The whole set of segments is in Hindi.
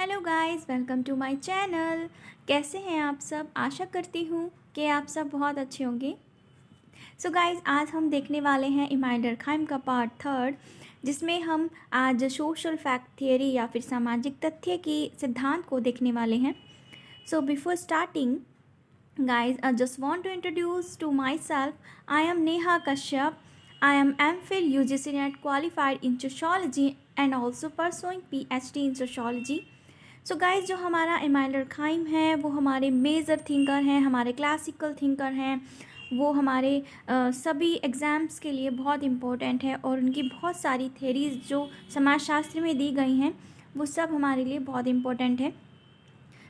Hello guys, welcome to my channel. कैसे हैं आप सब? आशा करती हूँ कि आप सब बहुत अच्छे होंगे। सो गाइस, आज हम देखने वाले हैं इमाम डर्कहाइम का पार्ट 3, जिसमें हम आज सोशल फैक्ट थियरी या फिर सामाजिक तथ्य की सिद्धांत को देखने वाले हैं। So before starting guys, I just want to introduce to myself. I am Neha Kashyap. I am MPhil UGC NET qualified in sociology and also pursuing PhD in sociology. So guys, जो हमारा इमाम डर्कहाइम है वो हमारे मेजर थिंकर हैं, हमारे क्लासिकल थिंकर हैं। वो हमारे सभी एग्ज़ाम्स के लिए बहुत इम्पोर्टेंट है और उनकी बहुत सारी थेरीज़ जो समाजशास्त्र में दी गई हैं वो सब हमारे लिए बहुत इम्पोर्टेंट है।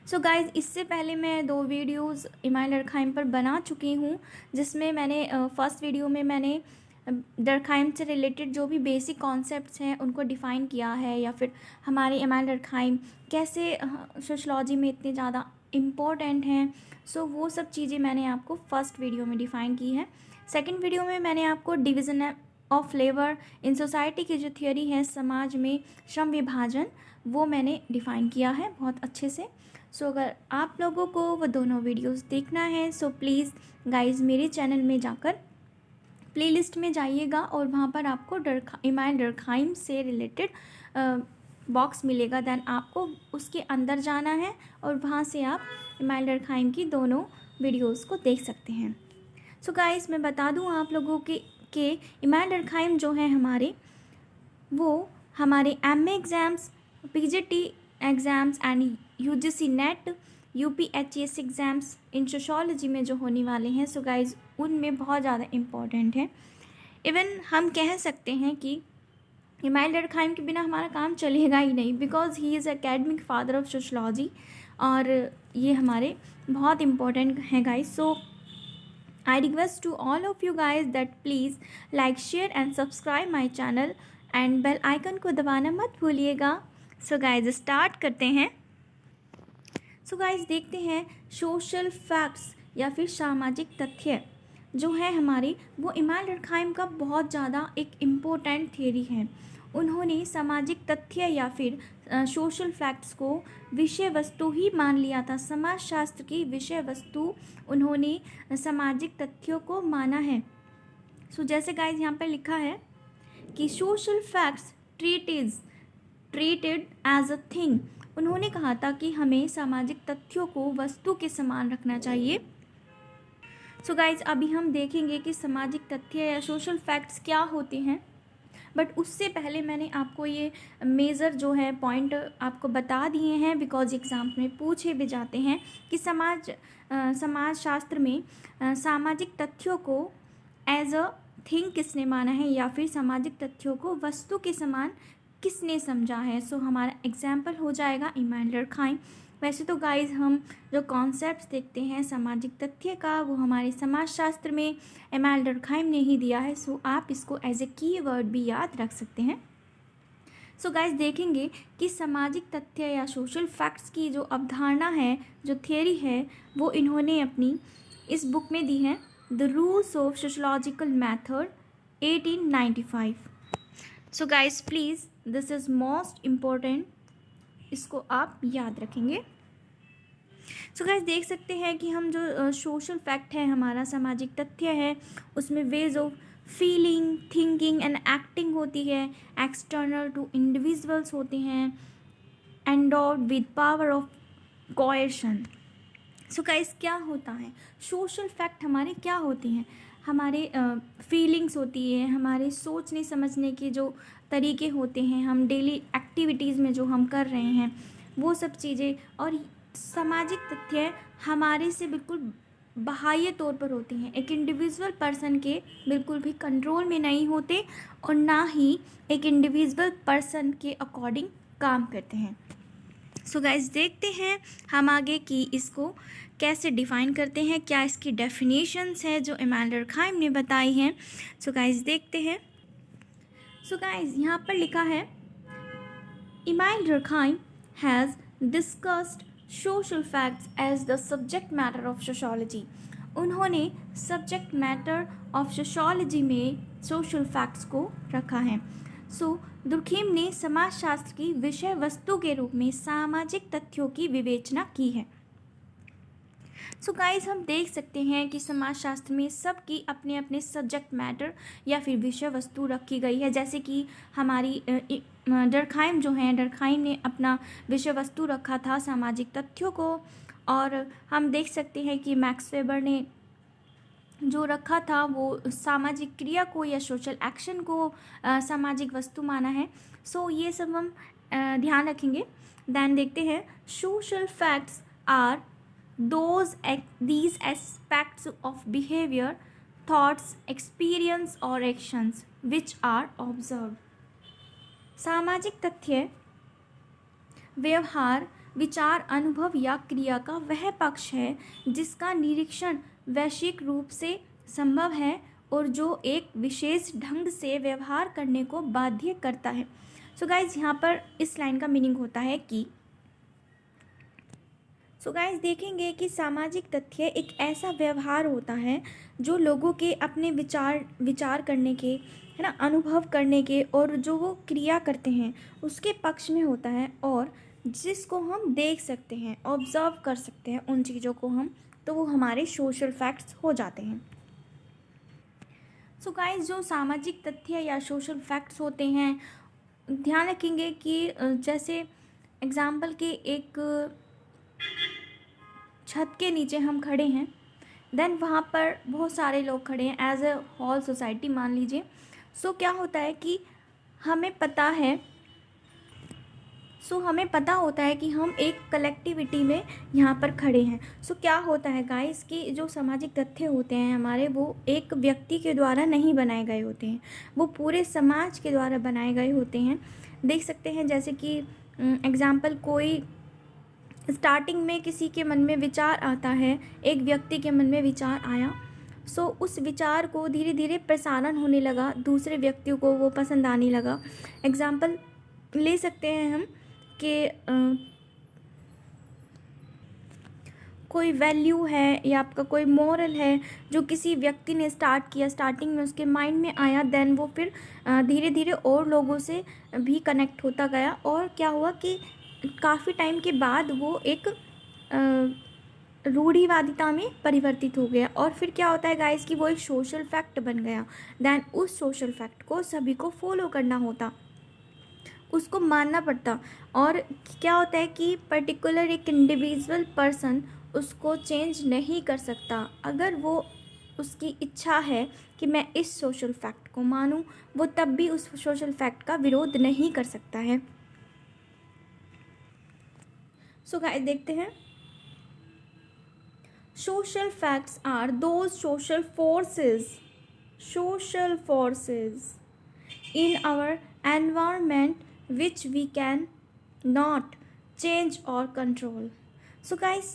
सो गाइज़, इससे पहले मैं 2 वीडियोज़ इमाम डर्कहाइम पर बना चुकी हूँ, जिसमें मैंने फर्स्ट वीडियो में मैंने डर्कहाइम से रिलेटेड जो भी बेसिक कॉन्सेप्ट्स हैं उनको डिफ़ाइन किया है, या फिर हमारे इमाम डर्कहाइम कैसे सोशलॉजी में इतने ज़्यादा इम्पोर्टेंट हैं। सो वो सब चीज़ें मैंने आपको फर्स्ट वीडियो में डिफ़ाइन की है। सेकंड वीडियो में मैंने आपको division of labour in society की जो थियोरी है, समाज में श्रम विभाजन, वो मैंने डिफ़ाइन किया है बहुत अच्छे से। सो अगर आप लोगों को वो दोनों वीडियोस देखना है सो प्लीज़ गाइज़ मेरे चैनल में जाकर प्लेलिस्ट में जाइएगा और वहाँ पर आपको इमाम डर्कहाइम से रिलेटेड बॉक्स मिलेगा। देन आपको उसके अंदर जाना है और वहाँ से आप इमाम डर्कहाइम की दोनों वीडियोस को देख सकते हैं। सो गाइस, मैं बता दूँ आप लोगों के इमाम डर्कहाइम जो हैं हमारे, वो हमारे MA exams, PGT exams and UGC NET, UPHS exams in sociology में जो होने वाले हैं, सो गाइज़ उनमें बहुत ज़्यादा इम्पोर्टेंट है। इवन हम कह सकते हैं कि इमाम डर्कहाइम के बिना हमारा काम चलेगा ही नहीं, because he is academic father of sociology, और ये हमारे बहुत इम्पोर्टेंट हैं guys. So I request to all of you guys that please like, share and subscribe my channel and bell icon को दबाना मत भूलिएगा। सो गाइज स्टार्ट करते हैं। सो गाइज देखते हैं सोशल फैक्ट्स या फिर सामाजिक तथ्य जो है हमारी, वो इमाम डर्कहाइम का बहुत ज़्यादा एक इम्पोर्टेंट थियरी है। उन्होंने सामाजिक तथ्य या फिर सोशल फैक्ट्स को विषय वस्तु ही मान लिया था। समाजशास्त्र की विषय वस्तु उन्होंने सामाजिक तथ्यों को माना है। सो जैसे गाइज यहाँ पर लिखा है कि social facts treated as a thing. उन्होंने कहा था कि हमें सामाजिक तथ्यों को वस्तु के समान रखना चाहिए। सो गाइज, अभी हम देखेंगे कि सामाजिक तथ्य या सोशल फैक्ट्स क्या होते हैं, बट उससे पहले मैंने आपको ये मेजर जो है पॉइंट आपको बता दिए हैं, बिकॉज एग्ज़ाम में पूछे भी जाते हैं कि समाजशास्त्र में सामाजिक तथ्यों को एज अ थिंग किसने माना है, या फिर सामाजिक तथ्यों को वस्तु के समान किसने समझा है। सो हमारा एग्जाम्पल हो जाएगा इमाम डर्कहाइम। वैसे तो गाइज हम जो कॉन्सेप्ट्स देखते हैं सामाजिक तथ्य का, वो हमारे समाजशास्त्र में इमाम डर्कहाइम ने ही दिया है। सो आप इसको एज ए कीवर्ड भी याद रख सकते हैं। सो गाइज देखेंगे कि सामाजिक तथ्य या सोशल फैक्ट्स की जो अवधारणा है, जो थियरी है, वो इन्होंने अपनी इस बुक में दी है, the rules of sociological method 1895। So guys please, this is most important, इसको आप याद रखेंगे। सो गाइस देख सकते हैं कि हम जो सोशल फैक्ट है, हमारा सामाजिक तथ्य है, उसमें ways of feeling, thinking and acting होती है, एक्सटर्नल टू इंडिविजुअल्स होते हैं, endowed with power of coercion. So guys क्या होता है सोशल फैक्ट? हमारे क्या होते हैं? हमारे फीलिंग्स होती है, हमारे सोचने समझने के जो तरीके होते हैं, हम डेली एक्टिविटीज़ में जो हम कर रहे हैं वो सब चीज़ें, और सामाजिक तथ्य हमारे से बिल्कुल बाह्य तौर पर होते हैं, एक इंडिविजुअल पर्सन के बिल्कुल भी कंट्रोल में नहीं होते और ना ही एक इंडिविजुअल पर्सन के अकॉर्डिंग काम करते हैं। सो गाइस देखते हैं हम आगे कि इसको कैसे डिफ़ाइन करते हैं, क्या इसकी डेफिनेशंस है जो इमाम डर्कहाइम ने बताई हैं। सो गाइस देखते हैं। सो गाइस यहाँ पर लिखा है, Emile Durkheim has discussed social facts as the subject matter of sociology. उन्होंने सब्जेक्ट मैटर ऑफ सोशोलॉजी में सोशल फैक्ट्स को रखा है। सो दुर्खीम ने समाजशास्त्र की विषय वस्तु के रूप में सामाजिक तथ्यों की विवेचना की है। सो गाइस, हम देख सकते हैं कि समाजशास्त्र में सबकी अपने अपने सब्जेक्ट मैटर या फिर विषय वस्तु रखी गई है। जैसे कि हमारी डर्कहाइम जो है, डर्कहाइम ने अपना विषय वस्तु रखा था सामाजिक तथ्यों को, और हम देख सकते हैं कि मैक्स वेबर ने जो रखा था वो सामाजिक क्रिया को या सोशल एक्शन को सामाजिक वस्तु माना है। सो ये सब हम ध्यान रखेंगे। देन देखते हैं, social facts are these aspects of behavior, thoughts, experience or actions which are observed। सामाजिक तथ्य व्यवहार, विचार, अनुभव या क्रिया का वह पक्ष है जिसका निरीक्षण वैश्विक रूप से संभव है और जो एक विशेष ढंग से व्यवहार करने को बाध्य करता है। सो गाइज, यहाँ पर इस लाइन का मीनिंग होता है कि देखेंगे कि सामाजिक तथ्य एक ऐसा व्यवहार होता है जो लोगों के अपने विचार करने के, है ना, अनुभव करने के और जो वो क्रिया करते हैं उसके पक्ष में होता है, और जिसको हम देख सकते हैं, ऑब्जर्व कर सकते हैं उन चीज़ों को हम, तो वो हमारे सोशल फैक्ट्स हो जाते हैं। सो गाइस, जो सामाजिक तथ्य या सोशल फैक्ट्स होते हैं, ध्यान रखेंगे कि जैसे एग्जाम्पल के एक छत के नीचे हम खड़े हैं, देन वहाँ पर बहुत सारे लोग खड़े हैं एज ए होल सोसाइटी मान लीजिए। सो क्या होता है कि हमें पता होता है कि हम एक कलेक्टिविटी में यहाँ पर खड़े हैं। सो क्या होता है गाइस कि जो सामाजिक तथ्य होते हैं हमारे, वो एक व्यक्ति के द्वारा नहीं बनाए गए होते हैं, वो पूरे समाज के द्वारा बनाए गए होते हैं। देख सकते हैं जैसे कि एग्जाम्पल, कोई स्टार्टिंग में किसी के मन में विचार आता है, एक व्यक्ति के मन में विचार आया, सो उस विचार को धीरे धीरे प्रसारण होने लगा, दूसरे व्यक्तियों को वो पसंद आने लगा। एग्जाम्पल ले सकते हैं हम कि कोई वैल्यू है या आपका कोई मॉरल है जो किसी व्यक्ति ने स्टार्ट किया, स्टार्टिंग में उसके माइंड में आया, देन वो फिर धीरे धीरे और लोगों से भी कनेक्ट होता गया, और क्या हुआ कि काफ़ी टाइम के बाद वो एक रूढ़िवादिता में परिवर्तित हो गया, और फिर क्या होता है गाइस कि वो एक सोशल फैक्ट बन गया। देन उस सोशल फैक्ट को सभी को फॉलो करना होता, उसको मानना पड़ता, और क्या होता है कि पर्टिकुलर एक इंडिविजुअल पर्सन उसको चेंज नहीं कर सकता। अगर वो उसकी इच्छा है कि मैं इस सोशल फैक्ट को मानूं, वो तब भी उस सोशल फैक्ट का विरोध नहीं कर सकता है। सो गाइस, देखते हैं, social facts are those social forces in our environment which we can not change or control। So guys,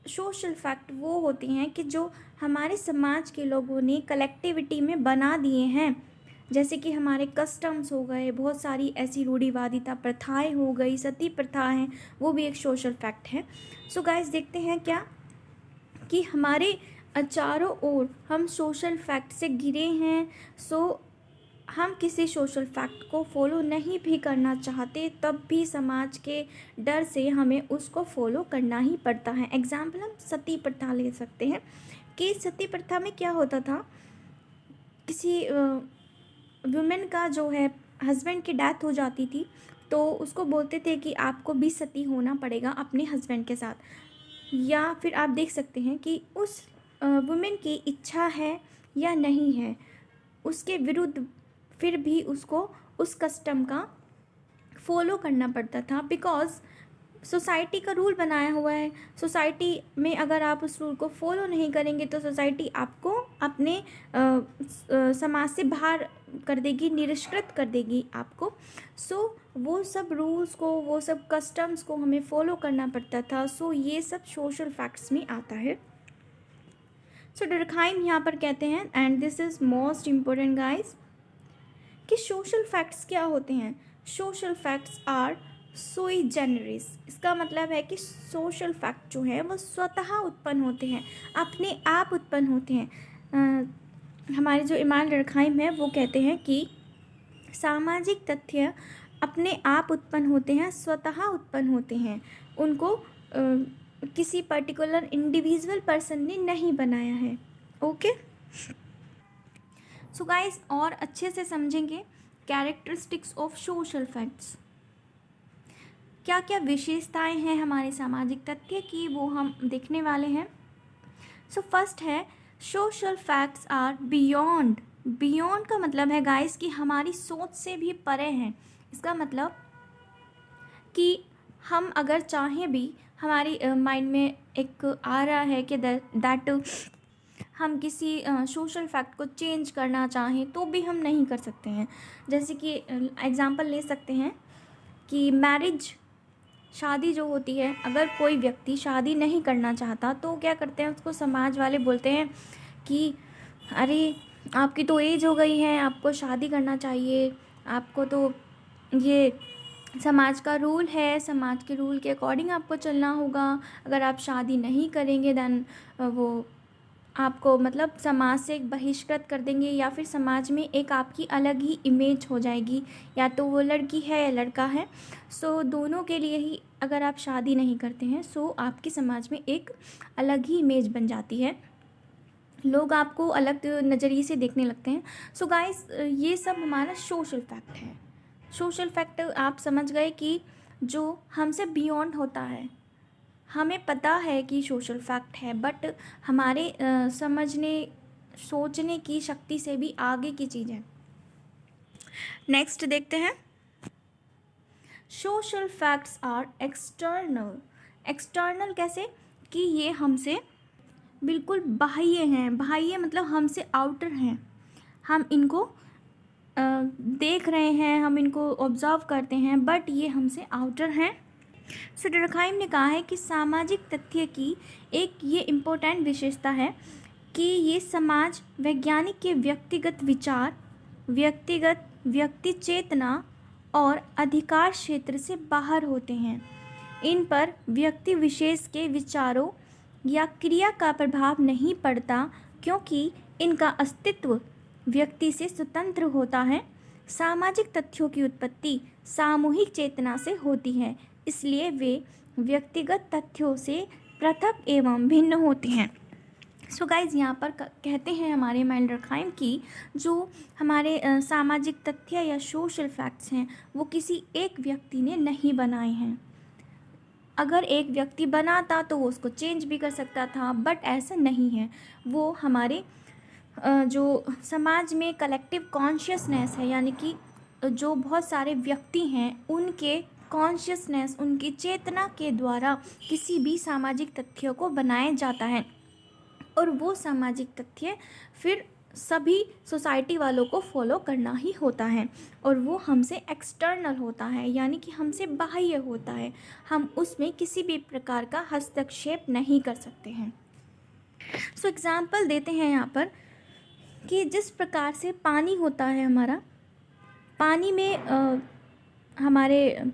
social fact वो होती हैं कि जो हमारे समाज के लोगों ने कलेक्टिविटी में बना दिए हैं, जैसे कि हमारे कस्टम्स हो गए, बहुत सारी ऐसी रूढ़िवादिता प्रथाएं हो गई, सती प्रथा है, वो भी एक सोशल फैक्ट है। सो गाइस, देखते हैं क्या कि हमारे चारों ओर हम सोशल फैक्ट से घिरे हैं। सो हम किसी सोशल फैक्ट को फॉलो नहीं भी करना चाहते, तब भी समाज के डर से हमें उसको फॉलो करना ही पड़ता है। एग्जाम्पल हम सती प्रथा ले सकते हैं कि सती प्रथा में क्या होता था, किसी वुमेन का जो है हस्बैंड की डेथ हो जाती थी, तो उसको बोलते थे कि आपको भी सती होना पड़ेगा अपने हस्बैंड के साथ, या फिर आप देख सकते हैं कि उस वुमेन की इच्छा है या नहीं है, उसके विरुद्ध फिर भी उसको उस कस्टम का फॉलो करना पड़ता था, बिकॉज सोसाइटी का रूल बनाया हुआ है। सोसाइटी में अगर आप उस रूल को फॉलो नहीं करेंगे तो सोसाइटी आपको अपने समाज से बाहर कर देगी, निरस्कृत कर देगी आपको। सो वो सब रूल्स को, वो सब कस्टम्स को हमें फॉलो करना पड़ता था। सो ये सब सोशल फैक्ट्स में आता है। सो डर्कहाइम यहाँ पर कहते हैं, and this is most important guys, कि सोशल फैक्ट्स क्या होते हैं। सोशल फैक्ट्स आर सोई जेनरिस। इसका मतलब है कि सोशल फैक्ट जो है वो स्वतः उत्पन्न होते हैं, अपने आप उत्पन्न होते हैं। हमारे जो इमानुएल डर्कहाइम है वो कहते हैं कि सामाजिक तथ्य अपने आप उत्पन्न होते हैं, स्वतः उत्पन्न होते हैं, उनको किसी पर्टिकुलर इंडिविजुअल पर्सन ने नहीं बनाया है। ओके, सो गाइस और अच्छे से समझेंगे कैरेक्टरिस्टिक्स ऑफ सोशल फैक्ट्स, क्या क्या विशेषताएं हैं हमारे सामाजिक तथ्य की, वो हम देखने वाले हैं। सो फर्स्ट है social facts are beyond. Beyond का मतलब है गाइस कि हमारी सोच से भी परे हैं। इसका मतलब कि हम अगर चाहें भी, हमारी माइंड में एक आ रहा है कि दैट हम किसी सोशल फैक्ट को चेंज करना चाहें तो भी हम नहीं कर सकते हैं। जैसे कि एग्जांपल ले सकते हैं कि मैरिज, शादी जो होती है, अगर कोई व्यक्ति शादी नहीं करना चाहता तो क्या करते हैं, उसको समाज वाले बोलते हैं कि अरे आपकी तो एज हो गई है, आपको शादी करना चाहिए, आपको तो ये समाज का रूल है, समाज के रूल के अकॉर्डिंग आपको चलना होगा, अगर आप शादी नहीं करेंगे देन वो आपको मतलब समाज से एक बहिष्कृत कर देंगे, या फिर समाज में एक आपकी अलग ही इमेज हो जाएगी, या तो वो लड़की है या लड़का है। सो दोनों के लिए ही अगर आप शादी नहीं करते हैं सो आपकी समाज में एक अलग ही इमेज बन जाती है, लोग आपको अलग नज़रिए से देखने लगते हैं। सो गाइस ये सब हमारा सोशल फैक्ट है। सोशल फैक्ट आप समझ गए कि जो हमसे बियॉन्ड होता है, हमें पता है कि सोशल फैक्ट है बट हमारे समझने सोचने की शक्ति से भी आगे की चीज़ है। नेक्स्ट देखते हैं, social facts are external. External कैसे, कि ये हमसे बिल्कुल बाह्य हैं। बाह्य मतलब हमसे आउटर हैं, हम इनको देख रहे हैं, हम इनको ऑब्जर्व करते हैं, बट ये हमसे आउटर हैं। सो डर्कहाइम ने कहा है कि सामाजिक तथ्य की एक ये इम्पोर्टेंट विशेषता है कि ये समाज वैज्ञानिक के व्यक्तिगत विचार, व्यक्ति चेतना और अधिकार क्षेत्र से बाहर होते हैं। इन पर व्यक्ति विशेष के विचारों या क्रिया का प्रभाव नहीं पड़ता, क्योंकि इनका अस्तित्व व्यक्ति से स्वतंत्र होता है। सामाजिक तथ्यों की उत्पत्ति सामूहिक चेतना से होती है, इसलिए वे व्यक्तिगत तथ्यों से पृथक एवं भिन्न होते हैं। सो गाइज यहाँ पर कहते हैं हमारे इमैनुएल डर्कहाइम की जो हमारे सामाजिक तथ्य या सोशल फैक्ट्स हैं वो किसी एक व्यक्ति ने नहीं बनाए हैं। अगर एक व्यक्ति बनाता तो वो उसको चेंज भी कर सकता था, बट ऐसा नहीं है। वो हमारे जो समाज में कलेक्टिव कॉन्शियसनेस है, यानी कि जो बहुत सारे व्यक्ति हैं उनके कॉन्शियसनेस, उनकी चेतना के द्वारा किसी भी सामाजिक तथ्यों को बनाया जाता है, और वो सामाजिक तथ्य फिर सभी सोसाइटी वालों को फॉलो करना ही होता है, और वो हमसे एक्सटर्नल होता है, यानी कि हमसे बाह्य होता है। हम उसमें किसी भी प्रकार का हस्तक्षेप नहीं कर सकते हैं। सो एग्ज़ाम्पल देते हैं यहाँ पर कि जिस प्रकार से पानी होता है हमारा, पानी में हमारे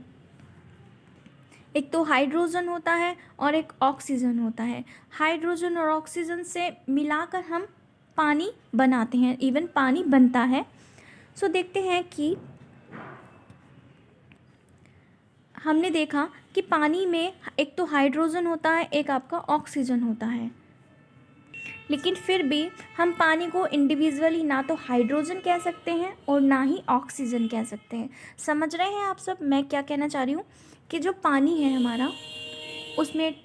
एक तो हाइड्रोजन होता है और एक ऑक्सीजन होता है। हाइड्रोजन और ऑक्सीजन से मिलाकर हम पानी बनाते हैं, इवन पानी बनता है। सो देखते हैं कि हमने देखा कि पानी में एक तो हाइड्रोजन होता है, एक आपका ऑक्सीजन होता है, लेकिन फिर भी हम पानी को इंडिविजुअली ना तो हाइड्रोजन कह सकते हैं और ना ही ऑक्सीजन कह सकते हैं। समझ रहे हैं आप सब मैं क्या कहना चाह रही हूँ, कि जो पानी है हमारा उसमें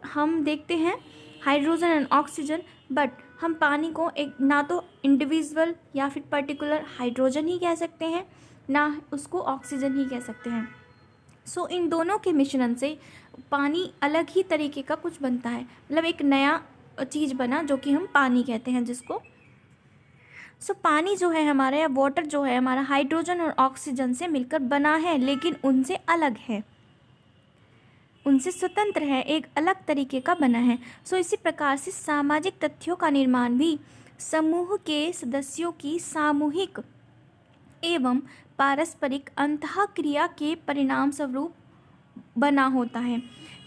हम देखते हैं हाइड्रोजन एंड ऑक्सीजन, बट हम पानी को एक ना तो इंडिविजुअल या फिर पर्टिकुलर हाइड्रोजन ही कह सकते हैं, ना उसको ऑक्सीजन ही कह सकते हैं। सो इन दोनों के मिश्रण से पानी अलग ही तरीके का कुछ बनता है, मतलब एक नया चीज़ बना जो कि हम पानी कहते हैं जिसको। सो पानी जो है हमारा या वाटर जो है हमारा हाइड्रोजन और ऑक्सीजन से मिलकर बना है, लेकिन उनसे अलग है, उनसे स्वतंत्र है, एक अलग तरीके का बना है। सो इसी प्रकार से सामाजिक तथ्यों का निर्माण भी समूह के सदस्यों की सामूहिक एवं पारस्परिक अंतःक्रिया के परिणाम स्वरूप बना होता है,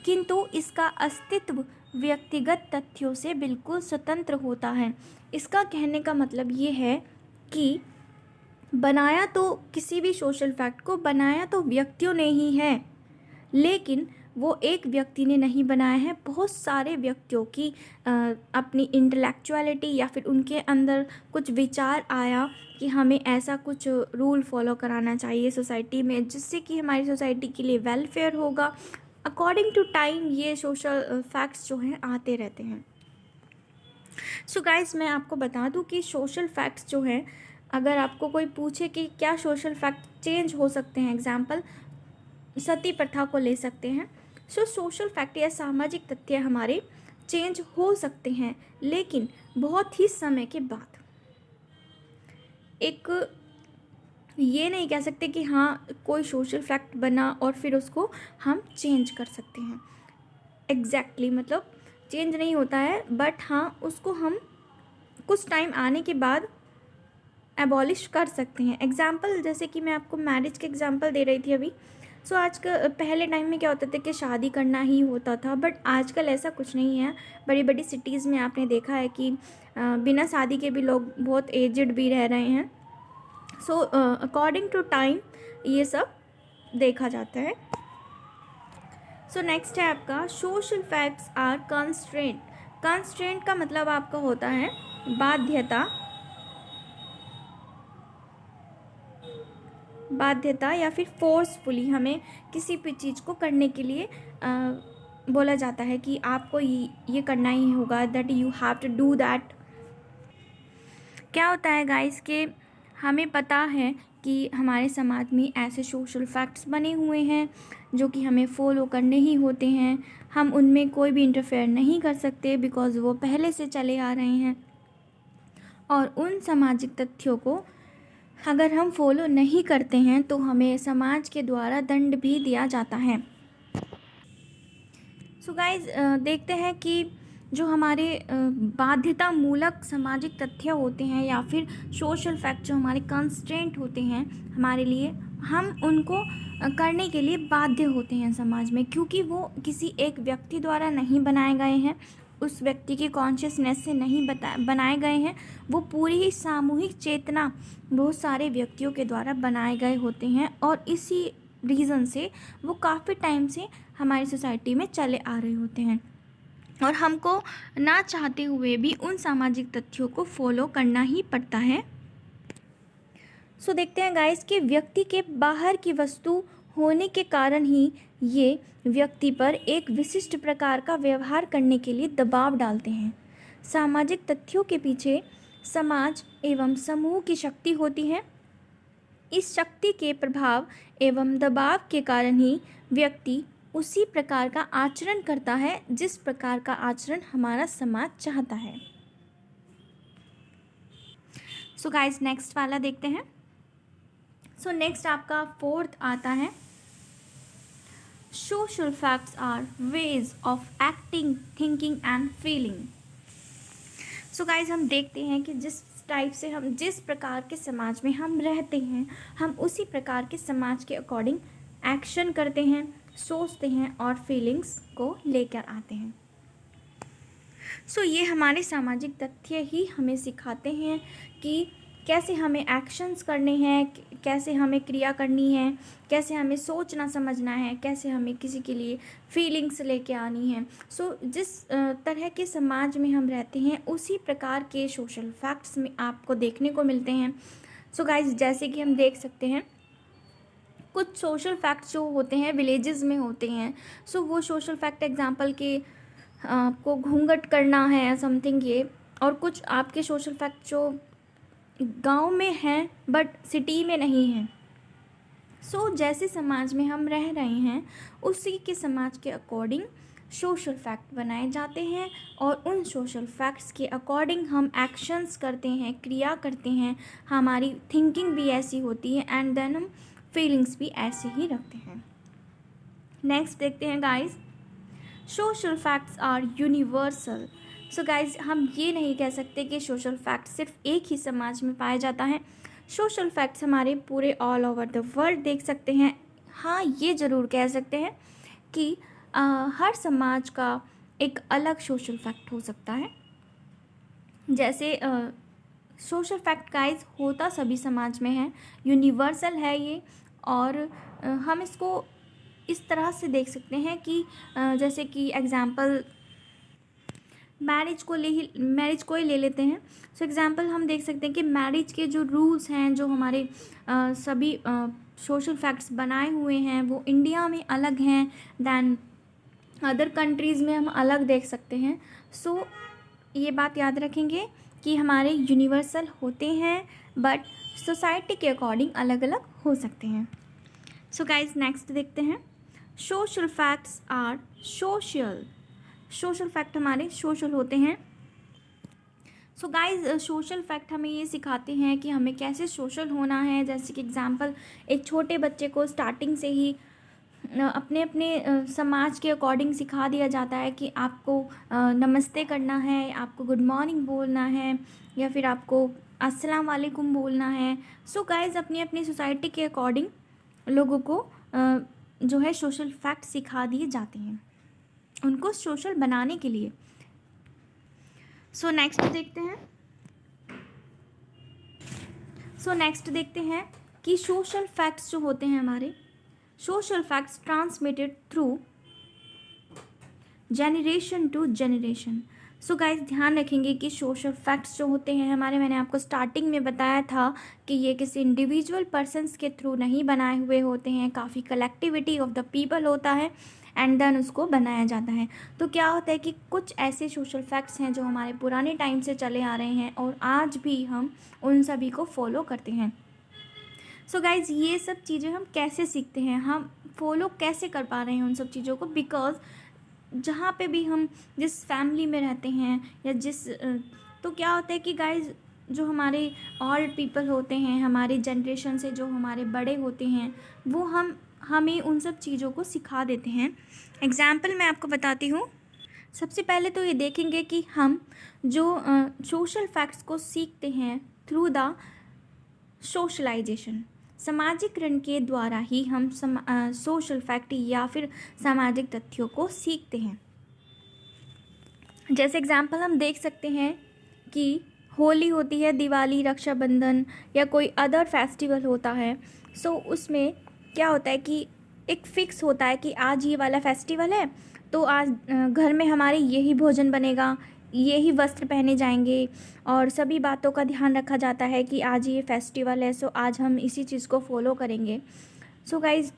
किंतु इसका अस्तित्व व्यक्तिगत तथ्यों से बिल्कुल स्वतंत्र होता है। इसका कहने का मतलब ये है कि बनाया तो किसी भी सोशल फैक्ट को बनाया तो व्यक्तियों ने ही है, लेकिन वो एक व्यक्ति ने नहीं बनाया है, बहुत सारे व्यक्तियों की अपनी इंटेलेक्चुअलिटी या फिर उनके अंदर कुछ विचार आया कि हमें ऐसा कुछ रूल फॉलो कराना चाहिए सोसाइटी में जिससे कि हमारी सोसाइटी के लिए वेलफेयर होगा। अकॉर्डिंग टू टाइम ये सोशल फैक्ट्स जो हैं आते रहते हैं। सो गाइस, मैं आपको बता दूं कि सोशल फैक्ट्स जो हैं, अगर आपको कोई पूछे कि क्या सोशल फैक्ट चेंज हो सकते हैं, एग्जाम्पल सती प्रथा को ले सकते हैं। सो सोशल फैक्ट या सामाजिक तथ्य हमारे चेंज हो सकते हैं, लेकिन बहुत ही समय के बाद। एक ये नहीं कह सकते कि हाँ कोई सोशल फैक्ट बना और फिर उसको हम चेंज कर सकते हैं। एग्जैक्टली मतलब चेंज नहीं होता है, बट हाँ उसको हम कुछ टाइम आने के बाद एबॉलिश कर सकते हैं। एग्जाम्पल जैसे कि मैं आपको मैरिज के एग्जाम्पल दे रही थी अभी। सो आज का पहले टाइम में क्या होता था कि शादी करना ही होता था, बट आजकल ऐसा कुछ नहीं है। बड़ी बड़ी सिटीज़ में आपने देखा है कि बिना शादी के भी लोग बहुत एजड भी रह रहे हैं। सो अकॉर्डिंग टू टाइम ये सब देखा जाता है। सो नेक्स्ट है आपका social facts are constraint. Constraint का मतलब आपका होता है बाध्यता या फिर फोर्सफुली हमें किसी भी चीज़ को करने के लिए बोला जाता है कि आपको ये करना ही होगा, that you have to do that. क्या होता है गाइस कि हमें पता है कि हमारे समाज में ऐसे सोशल फैक्ट्स बने हुए हैं जो कि हमें फॉलो करने ही होते हैं। हम उनमें कोई भी इंटरफेयर नहीं कर सकते बिकॉज़ वो पहले से चले आ रहे हैं, और उन सामाजिक तथ्यों को अगर हम फॉलो नहीं करते हैं तो हमें समाज के द्वारा दंड भी दिया जाता है। सो गाइज, देखते हैं कि जो हमारे बाध्यता मूलक सामाजिक तथ्य होते हैं या फिर सोशल फैक्ट जो हमारे कंस्ट्रेंट होते हैं हमारे लिए, हम उनको करने के लिए बाध्य होते हैं समाज में, क्योंकि वो किसी एक व्यक्ति द्वारा नहीं बनाए गए हैं, उस व्यक्ति के कॉन्शियसनेस से नहीं बनाए गए हैं। वो पूरी ही सामूहिक चेतना बहुत सारे व्यक्तियों के द्वारा बनाए गए होते हैं, और इसी रीज़न से वो काफ़ी टाइम से हमारी सोसाइटी में चले आ रहे होते हैं, और हमको ना चाहते हुए भी उन सामाजिक तथ्यों को फॉलो करना ही पड़ता है। सो देखते हैं गाइस कि व्यक्ति के बाहर की वस्तु होने के कारण ही ये व्यक्ति पर एक विशिष्ट प्रकार का व्यवहार करने के लिए दबाव डालते हैं। सामाजिक तथ्यों के पीछे समाज एवं समूह की शक्ति होती है। इस शक्ति के प्रभाव एवं दबाव के कारण ही व्यक्ति उसी प्रकार का आचरण करता है जिस प्रकार का आचरण हमारा समाज चाहता है। सो गाइस, नेक्स्ट वाला देखते हैं। सो नेक्स्ट आपका फोर्थ आता है social facts are ways of acting, thinking and feeling. So guys, हम देखते हैं कि जिस टाइप से हम जिस प्रकार के समाज में हम रहते हैं, हम उसी प्रकार के समाज के अकॉर्डिंग एक्शन करते हैं, सोचते हैं और फीलिंग्स को लेकर आते हैं। सो ये हमारे सामाजिक तथ्य ही हमें सिखाते हैं कि कैसे हमें एक्शंस करने हैं, कैसे हमें क्रिया करनी है, कैसे हमें सोचना समझना है, कैसे हमें किसी के लिए फीलिंग्स लेके आनी है। सो जिस तरह के समाज में हम रहते हैं उसी प्रकार के सोशल फैक्ट्स में आपको देखने को मिलते हैं। सो गाइस, जैसे कि हम देख सकते हैं कुछ सोशल फैक्ट्स जो होते हैं विलेजेस में होते हैं। सो वो सोशल फैक्ट एग्जांपल के आपको घूंघट करना है समथिंग ये, और कुछ आपके सोशल फैक्ट जो गांव में हैं बट सिटी में नहीं हैं। सो जैसे समाज में हम रह रहे हैं उसी के समाज के अकॉर्डिंग सोशल फैक्ट बनाए जाते हैं, और उन सोशल फैक्ट्स के अकॉर्डिंग हम एक्शंस करते हैं, क्रिया करते हैं, हमारी थिंकिंग भी ऐसी होती है, एंड देन हम फीलिंग्स भी ऐसे ही रखते हैं। नेक्स्ट देखते हैं guys, social facts are universal. So guys, हम ये नहीं कह सकते कि सोशल फैक्ट सिर्फ एक ही समाज में पाया जाता है। सोशल फैक्ट्स हमारे पूरे ऑल ओवर द वर्ल्ड देख सकते हैं। हाँ, ये ज़रूर कह सकते हैं कि हर समाज का एक अलग सोशल फैक्ट हो सकता है। जैसे सोशल फैक्ट गाइज होता सभी समाज में है, यूनिवर्सल है ये। और हम इसको इस तरह से देख सकते हैं कि जैसे कि एग्जाम्पल मैरिज को ही ले लेते हैं। सो एग्जाम्पल हम देख सकते हैं कि मैरिज के जो रूल्स हैं, जो हमारे सभी सोशल फैक्ट्स बनाए हुए हैं, वो इंडिया में अलग हैं दैन अदर कंट्रीज़ में हम अलग देख सकते हैं। सो ये बात याद रखेंगे कि हमारे यूनिवर्सल होते हैं बट सोसाइटी के अकॉर्डिंग अलग अलग हो सकते हैं। सो गाइज नेक्स्ट देखते हैं, social facts are social. Social fact हमारे सोशल होते हैं। सो गाइज सोशल फैक्ट हमें ये सिखाते हैं कि हमें कैसे सोशल होना है। जैसे कि एग्जांपल, एक छोटे बच्चे को स्टार्टिंग से ही अपने अपने समाज के अकॉर्डिंग सिखा दिया जाता है कि आपको नमस्ते करना है, आपको गुड मॉर्निंग बोलना है, या फिर आपको अस्सलाम वालेकुम बोलना है। सो गाइज अपनी अपनी सोसाइटी के अकॉर्डिंग लोगों को जो है सोशल फैक्ट सिखा दिए जाते हैं, उनको सोशल बनाने के लिए। सो नेक्स्ट देखते हैं कि सोशल फैक्ट्स जो होते हैं हमारे, social facts transmitted through generation to generation. So guys ध्यान रखेंगे कि सोशल फैक्ट्स जो होते हैं हमारे, मैंने आपको स्टार्टिंग में बताया था कि ये किसी इंडिविजुअल पर्सन्स के थ्रू नहीं बनाए हुए होते हैं, काफ़ी कलेक्टिविटी ऑफ द पीपल होता है एंड देन उसको बनाया जाता है। तो क्या होता है कि कुछ ऐसे सोशल फैक्ट्स हैं जो हमारे पुराने टाइम से चले आ रहे हैं और आज भी हम उन सभी को फॉलो करते हैं। सो गाइज ये सब चीज़ें हम कैसे सीखते हैं, हम फॉलो कैसे कर पा रहे हैं उन सब चीज़ों को, बिकॉज जहाँ पे भी हम जिस फैमिली में रहते हैं या तो क्या होता है कि गाइज जो हमारे ओल्ड पीपल होते हैं, हमारे जनरेशन से जो हमारे बड़े होते हैं, वो हमें उन सब चीज़ों को सिखा देते हैं। एग्जाम्पल मैं आपको बताती हूँ। सबसे पहले तो ये देखेंगे कि हम जो सोशल फैक्ट्स को सीखते हैं थ्रू द सोशलाइजेशन, सामाजिकरण के द्वारा ही हम सोशल फैक्ट या फिर सामाजिक तथ्यों को सीखते हैं। जैसे एग्जाम्पल हम देख सकते हैं कि होली होती है, दिवाली, रक्षाबंधन या कोई अदर फेस्टिवल होता है। सो उसमें क्या होता है कि एक फिक्स होता है कि आज ये वाला फेस्टिवल है तो आज घर में हमारे यही भोजन बनेगा, यही वस्त्र पहने जाएंगे और सभी बातों का ध्यान रखा जाता है कि आज ये फेस्टिवल है, सो आज हम इसी चीज़ को फॉलो करेंगे। सो गाइज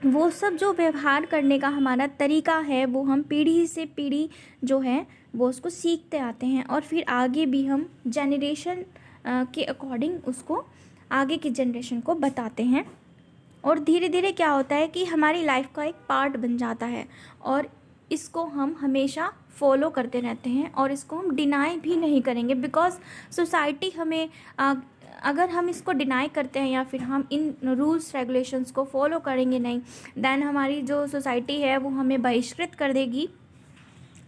वो सब जो व्यवहार करने का हमारा तरीका है वो हम पीढ़ी से पीढ़ी जो है वो उसको सीखते आते हैं और फिर आगे भी हम जनरेशन के अकॉर्डिंग उसको आगे की जनरेशन को बताते हैं। और धीरे धीरे क्या होता है कि हमारी लाइफ का एक पार्ट बन जाता है और इसको हम हमेशा फॉलो करते रहते हैं और इसको हम डिनाई भी नहीं करेंगे, बिकॉज सोसाइटी हमें अगर हम इसको डिनाई करते हैं या फिर हम इन रूल्स रेगुलेशंस को फॉलो करेंगे नहीं, देन हमारी जो सोसाइटी है वो हमें बहिष्कृत कर देगी।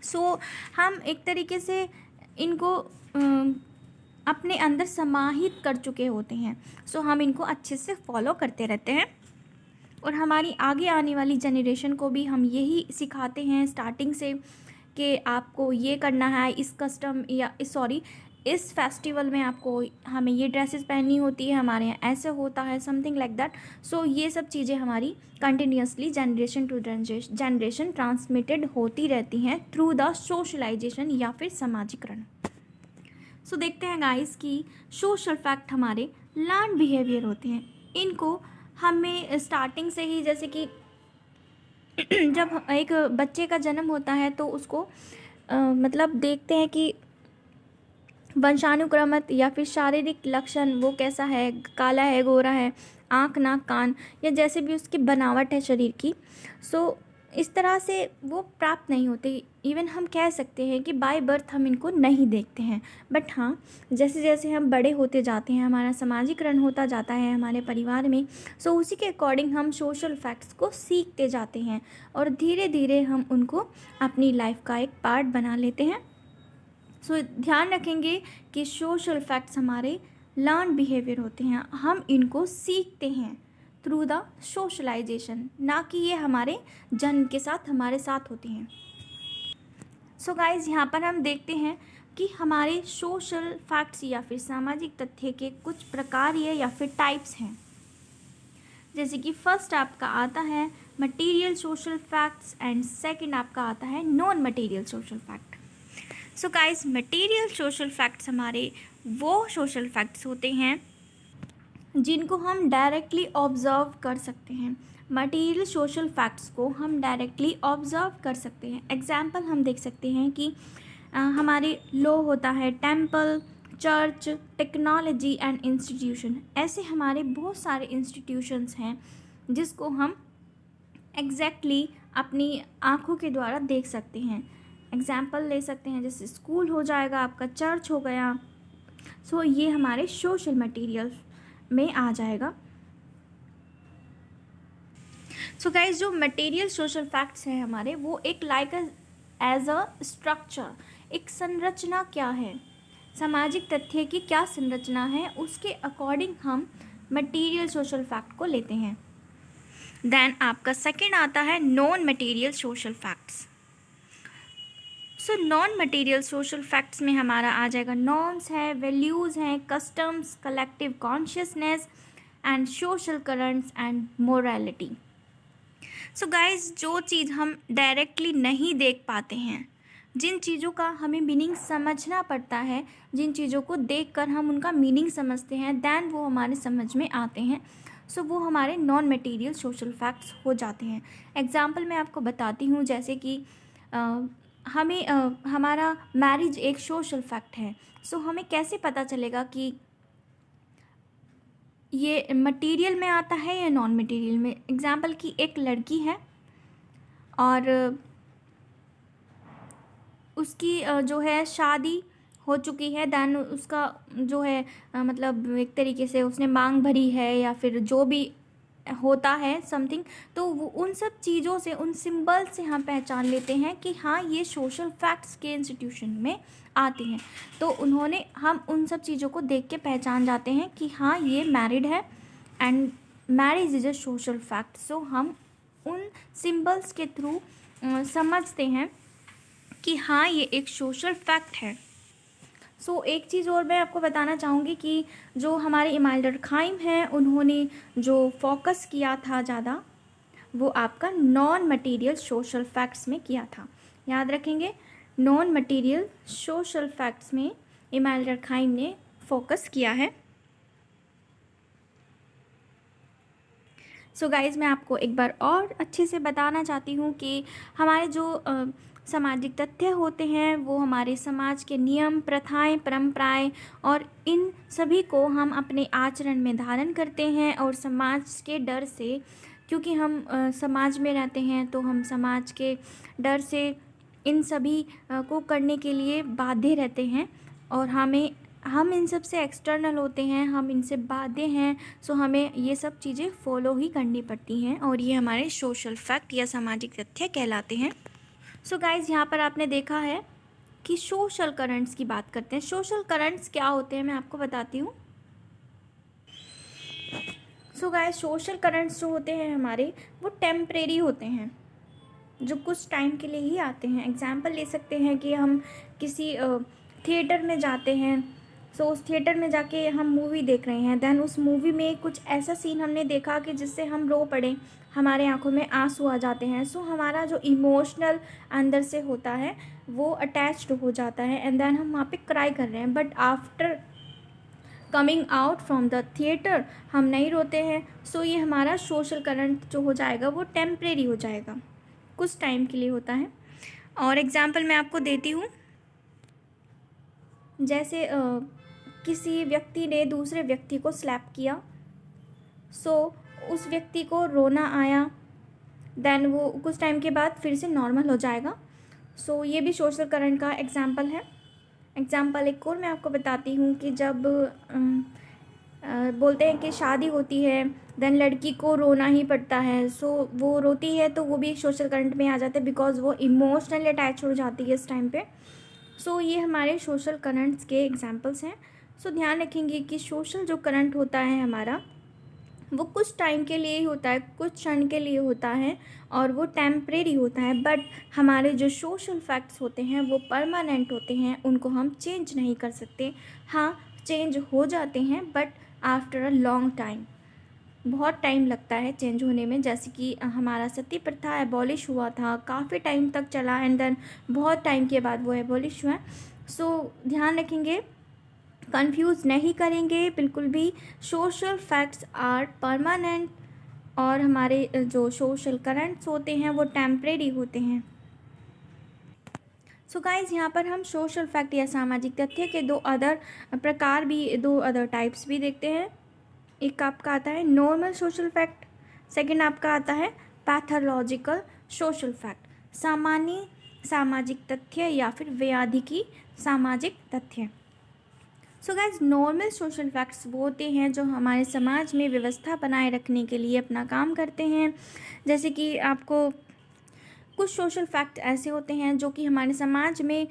सो हम एक तरीके से इनको अपने अंदर समाहित कर चुके होते हैं। सो हम इनको अच्छे से फॉलो करते रहते हैं और हमारी आगे आने वाली जनरेशन को भी हम यही सिखाते हैं स्टार्टिंग से कि आपको ये करना है, इस कस्टम या इस फेस्टिवल में आपको हमें ये ड्रेसेस पहननी होती है, हमारे यहाँ ऐसे होता है, समथिंग लाइक दैट। सो ये सब चीज़ें हमारी continuously generation to generation transmitted होती रहती हैं थ्रू द सोशलाइजेशन या फिर समाजीकरण। सो देखते हैं गाइस कि सोशल फैक्ट हमारे लर्न बिहेवियर होते हैं। इनको हमें स्टार्टिंग से ही, जैसे कि जब एक बच्चे का जन्म होता है तो उसको मतलब देखते हैं कि वंशानुक्रमित या फिर शारीरिक लक्षण वो कैसा है, काला है, गोरा है, आँख, नाक, कान या जैसे भी उसकी बनावट है शरीर की। सो इस तरह से वो प्राप्त नहीं होते। इवन हम कह सकते हैं कि बाय बर्थ हम इनको नहीं देखते हैं, बट हाँ जैसे जैसे हम बड़े होते जाते हैं, हमारा समाजीकरण होता जाता है हमारे परिवार में, सो उसी के अकॉर्डिंग हम सोशल फैक्ट्स को सीखते जाते हैं और धीरे धीरे हम उनको अपनी लाइफ का एक पार्ट बना लेते हैं। सो ध्यान रखेंगे कि सोशल फैक्ट्स हमारे लर्न बिहेवियर होते हैं, हम इनको सीखते हैं थ्रू द सोशलाइजेशन, ना कि ये हमारे जन्म के साथ हमारे साथ होती हैं। सो गाइज़ यहाँ पर हम देखते हैं कि हमारे सोशल फैक्ट्स या फिर सामाजिक तथ्य के कुछ प्रकार या फिर टाइप्स हैं। जैसे कि फर्स्ट आपका आता है material social facts and second आपका आता है non material social fact. So guys, material social facts हमारे वो सोशल फैक्ट्स होते हैं जिनको हम डायरेक्टली ऑब्जर्व कर सकते हैं। मटेरियल सोशल फैक्ट्स को हम डायरेक्टली ऑब्जर्व कर सकते हैं। एग्जाम्पल हम देख सकते हैं कि हमारे लॉ होता है, temple, church, technology and institution. ऐसे हमारे बहुत सारे इंस्टीट्यूशंस हैं जिसको हम एग्जैक्टली अपनी आँखों के द्वारा देख सकते हैं। एग्जाम्पल ले सकते हैं, जैसे स्कूल हो जाएगा आपका, चर्च हो गया। सो ये हमारे सोशल मटेरियल में आ जाएगा। सो गाइज, जो मटेरियल सोशल फैक्ट्स हैं हमारे, वो एक लाइक एज अ स्ट्रक्चर, एक संरचना क्या है, सामाजिक तथ्य की क्या संरचना है, उसके अकॉर्डिंग हम मटेरियल सोशल फैक्ट को लेते हैं। देन आपका सेकंड आता है non material social facts. So non material social facts में हमारा आ जाएगा नॉर्म्स है, वैल्यूज़ हैं, customs, collective consciousness and social currents and morality. So guys, जो चीज़ हम डायरेक्टली नहीं देख पाते हैं, जिन चीज़ों का हमें मीनिंग समझना पड़ता है, जिन चीज़ों को देखकर हम उनका मीनिंग समझते हैं, दैन वो हमारे समझ में आते हैं। सो वो हमारे नॉन मटेरियल सोशल फैक्ट्स हो जाते हैं। एग्जाम्पल मैं आपको बताती हूँ, जैसे कि हमारा मैरिज एक सोशल फैक्ट है। सो हमें कैसे पता चलेगा कि ये मटेरियल में आता है या नॉन मटेरियल में। एग्जाम्पल कि एक लड़की है और उसकी जो है शादी हो चुकी है, दैन उसका जो है मतलब एक तरीके से उसने मांग भरी है या फिर जो भी होता है समथिंग, तो वो उन सब चीज़ों से, उन सिंबल से हम पहचान लेते हैं कि हाँ ये सोशल फैक्ट्स के इंस्टीट्यूशन में आते हैं। तो हम उन सब चीज़ों को देख के पहचान जाते हैं कि हाँ ये मैरिड है and marriage is a social fact. So हम उन सिंबल्स के थ्रू समझते हैं कि हाँ ये एक सोशल फैक्ट है। सो एक चीज़ और मैं आपको बताना चाहूँगी कि जो हमारे इमाम डुर्कheim हैं, उन्होंने जो फोकस किया था ज़्यादा, वो आपका नॉन मटेरियल सोशल फैक्ट्स में किया था। याद रखेंगे, नॉन मटेरियल सोशल फैक्ट्स में इमाम डुर्कheim ने फोकस किया है। सो गाइज़, मैं आपको एक बार और अच्छे से बताना चाहती हूँ कि हमारे जो सामाजिक तथ्य होते हैं वो हमारे समाज के नियम, प्रथाएं, परंपराएं और इन सभी को हम अपने आचरण में धारण करते हैं। और समाज के डर से, क्योंकि हम समाज में रहते हैं, तो हम समाज के डर से इन सभी को करने के लिए बाध्य रहते हैं और हम इन सब से एक्सटर्नल होते हैं, हम इनसे बाध्य हैं। सो हमें ये सब चीज़ें फॉलो ही करनी पड़ती हैं और ये हमारे सोशल फैक्ट या सामाजिक तथ्य कहलाते हैं। सो गाइज़, यहाँ पर आपने देखा है कि सोशल करंट्स की बात करते हैं। सोशल करंट्स क्या होते हैं मैं आपको बताती हूँ। सो गाइज़, सोशल करंट्स जो होते हैं हमारे, वो टेम्परेरी होते हैं, जो कुछ टाइम के लिए ही आते हैं। एग्जाम्पल ले सकते हैं कि हम किसी थिएटर में जाते हैं। सो उस थिएटर में जाके हम मूवी देख रहे हैं, दैन उस मूवी में कुछ ऐसा सीन हमने देखा कि जिससे हम रो पड़े, हमारे आंखों में आंसू आ जाते हैं। सो हमारा जो इमोशनल अंदर से होता है वो अटैच्ड हो जाता है एंड देन हम वहाँ पे क्राई कर रहे हैं, but after coming out from the theatre हम नहीं रोते हैं। सो ये हमारा सोशल करंट जो हो जाएगा वो टेम्परेरी हो जाएगा, कुछ टाइम के लिए होता है। और एग्जाम्पल मैं आपको देती हूँ, जैसे किसी व्यक्ति ने दूसरे व्यक्ति को स्लैप किया, सो उस व्यक्ति को रोना आया, देन वो कुछ टाइम के बाद फिर से नॉर्मल हो जाएगा। सो ये भी सोशल करंट का एग्जाम्पल है। एग्जाम्पल एक और मैं आपको बताती हूँ कि जब बोलते हैं कि शादी होती है, देन लड़की को रोना ही पड़ता है। सो वो रोती है तो वो भी एक सोशल करंट में आ जाता है, बिकॉज वो इमोशनली अटैच हो जाती है इस टाइम पे। सो ये हमारे सोशल करंट्स के एग्जाम्पल्स हैं। सो ध्यान रखेंगे कि सोशल जो करंट होता है हमारा, वो कुछ टाइम के लिए ही होता है, कुछ क्षण के लिए होता है और वो टेम्परेरी होता है। बट हमारे जो सोशल फैक्ट्स होते हैं वो परमानेंट होते हैं, उनको हम चेंज नहीं कर सकते। हाँ, चेंज हो जाते हैं but after a long time, बहुत टाइम लगता है चेंज होने में। जैसे कि हमारा सती प्रथा एबॉलिश हुआ था, काफ़ी टाइम तक चला एंड देन बहुत टाइम के बाद वो एबॉलिश हुआ। सो ध्यान रखेंगे, कंफ्यूज नहीं करेंगे बिल्कुल भी। सोशल फैक्ट्स आर परमानेंट और हमारे जो सोशल करंट्स होते हैं वो टेम्परेरी होते हैं। सो गाइज, यहाँ पर हम सोशल फैक्ट या सामाजिक तथ्य के दो अदर टाइप्स भी देखते हैं। एक आपका आता है नॉर्मल सोशल फैक्ट, सेकंड आपका आता है पैथोलॉजिकल सोशल फैक्ट, सामान्य सामाजिक तथ्य या फिर व्याधिकी सामाजिक तथ्य। So guys, normal social facts वो होते हैं जो हमारे समाज में व्यवस्था बनाए रखने के लिए अपना काम करते हैं। जैसे कि आपको कुछ सोशल फैक्ट ऐसे होते हैं जो कि हमारे समाज में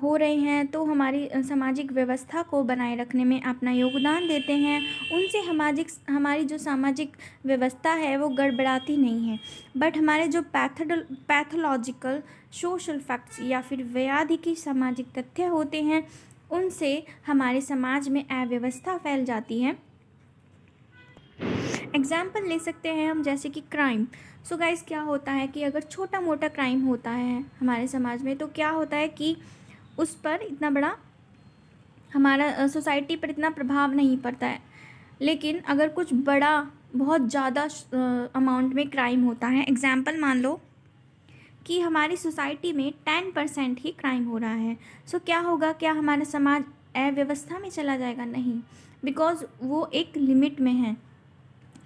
हो रहे हैं, तो हमारी सामाजिक व्यवस्था को बनाए रखने में अपना योगदान देते हैं। उनसे हमारी जो सामाजिक व्यवस्था है वो गड़बड़ाती नहीं है। बट हमारे जो पैथोलॉजिकल सोशल फैक्ट्स या फिर व्याधिकी सामाजिक तथ्य होते हैं, उनसे हमारे समाज में अव्यवस्था फैल जाती है। एग्जाम्पल ले सकते हैं हम, जैसे कि क्राइम। सो गाइस, क्या होता है कि अगर छोटा मोटा क्राइम होता है हमारे समाज में, तो क्या होता है कि उस पर इतना बड़ा हमारा सोसाइटी पर इतना प्रभाव नहीं पड़ता है। लेकिन अगर कुछ बड़ा बहुत ज़्यादा अमाउंट में क्राइम होता है, एग्जाम्पल मान लो कि हमारी सोसाइटी में 10% ही क्राइम हो रहा है, सो क्या होगा, क्या हमारा समाज अव्यवस्था में चला जाएगा? नहीं, बिकॉज वो एक लिमिट में है।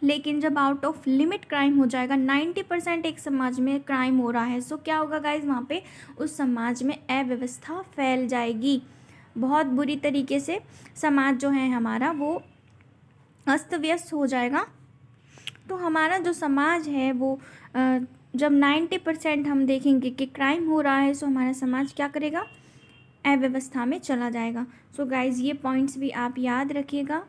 लेकिन जब आउट ऑफ लिमिट क्राइम हो जाएगा, 90% एक समाज में क्राइम हो रहा है, सो क्या होगा गाइज, वहाँ पे उस समाज में अव्यवस्था फैल जाएगी। बहुत बुरी तरीके से समाज जो है हमारा वो अस्त व्यस्त हो जाएगा। तो हमारा जो समाज है वो जब 90% हम देखेंगे कि क्राइम हो रहा है, सो हमारा समाज क्या करेगा? अव्यवस्था में चला जाएगा। सो गाइज, ये पॉइंट्स भी आप याद रखिएगा।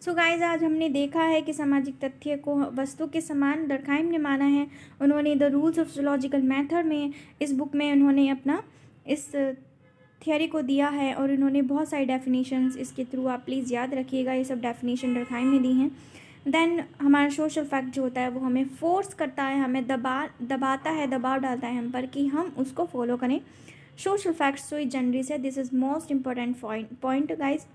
सो गाइज, आज हमने देखा है कि सामाजिक तथ्य को वस्तु के समान डर्कहाइम ने माना है। उन्होंने the rules of zoological method में, इस बुक में उन्होंने अपना इस थियोरी को दिया है और उन्होंने बहुत सारी डेफिनेशंस इसके थ्रू, आप प्लीज़ याद रखिएगा, ये सब डेफिनेशन डर्कहाइम ने दी हैं। देन हमारा सोशल फैक्ट जो होता है वो हमें फोर्स करता है, हमें दबाता है, दबाव डालता है हम पर कि हम उसको फॉलो करें। सोशल फैक्ट्स सोई जनरली से, this is most important point guys.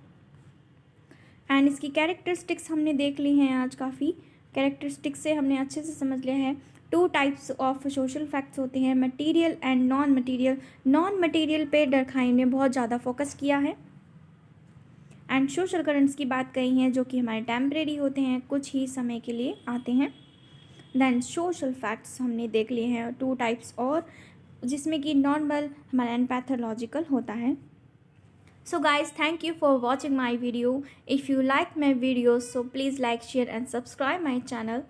And इसकी कैरेक्टरिस्टिक्स हमने देख ली हैं आज, काफ़ी कैरेक्टरिस्टिक्स से हमने अच्छे से समझ लिया है। 2 टाइप्स ऑफ सोशल फैक्ट्स होते हैं, material and non material. Non material पे डर्कहाइम ने बहुत ज़्यादा फोकस किया है। एंड सोशल करंट्स की बात कही है जो कि हमारे टेम्परेरी होते हैं, कुछ ही समय के लिए आते हैं। देन सोशल फैक्ट्स हमने देख लिए हैं 2 टाइप्स और, जिसमें कि नॉर्मल हमारा एंड पैथोलॉजिकल होता है। So guys, thank you for watching my video. If you like my videos, so please like, share and subscribe my channel.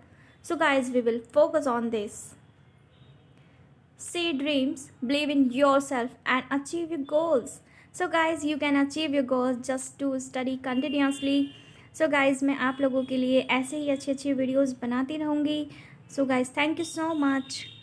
So guys, we will focus on this. See dreams, believe in yourself and achieve your goals. So guys, you can achieve your goals just to study continuously. So guys, मैं आप लोगों के लिए ऐसे ही अच्छे अच्छे videos बनाती रहूँगी. So guys, thank you so much.